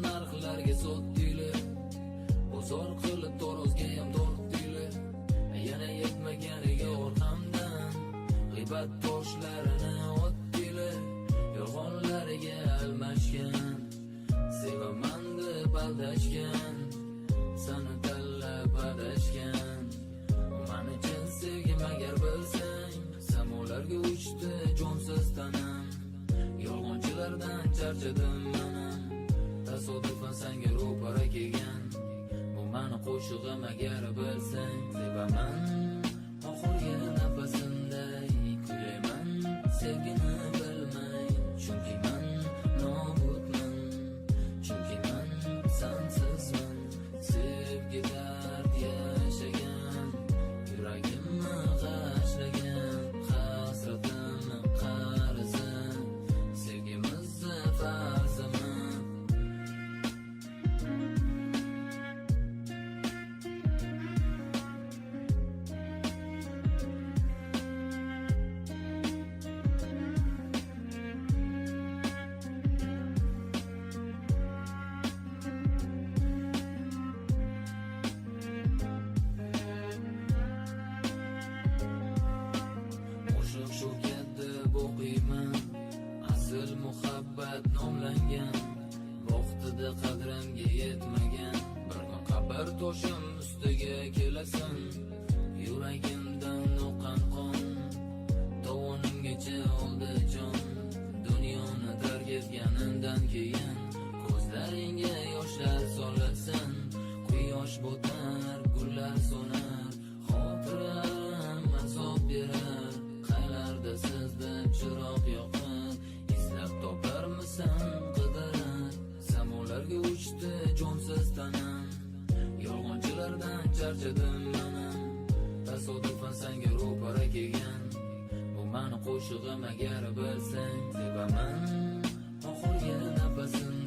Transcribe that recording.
narxlarga sotdinglar, bozor qilib torozga ham tortdinglar. Yana yetmaganiga orqamdan g'iybat toshlarini otdinglar. Yolg'onlariga almashgan, sevaman deb aldashgan, seni tanlab adashgan. Men uchun sevgim agar bilsang, samolarga uchdi jonsiz tanam. Yolg'onchilardan charchadim manam, tasodifan senga ro'para kelgan. Bu meni qo'shig'im agar bilsang, sevaman oxirgi nafasimday kuylayman sevgini bilmay. Chunki men nobudman, chunki men sensizman. Sevgi dard yashagan, yuragimni g'ashlagan, hasratimni qarzi, sevgimizni farzimi. Shu deb o'qiyman, asl muhabbat nomlangan, vaqtida qadrimga yetmagan. Bir kun qabr toshim ustiga kelasan, yuragimdan oqqan qon tovonimgacha oldi jon. Dunyoni tark etganimdan keyin ko'zlaringga yoshlar solasan. Quyosh botar, gullar so'nar, xotiralar azob berar. Qaylarda siz deb chiroq yoqib, izlab toparmisan qidirib. Samolarga uchdi jonsiz tanam, yolg'onchilardan charchadim manam. Tasodifan senga ro'para kelgan, bu meni qo'shig'im agar bilsang, sevaman oxirgi nafasim.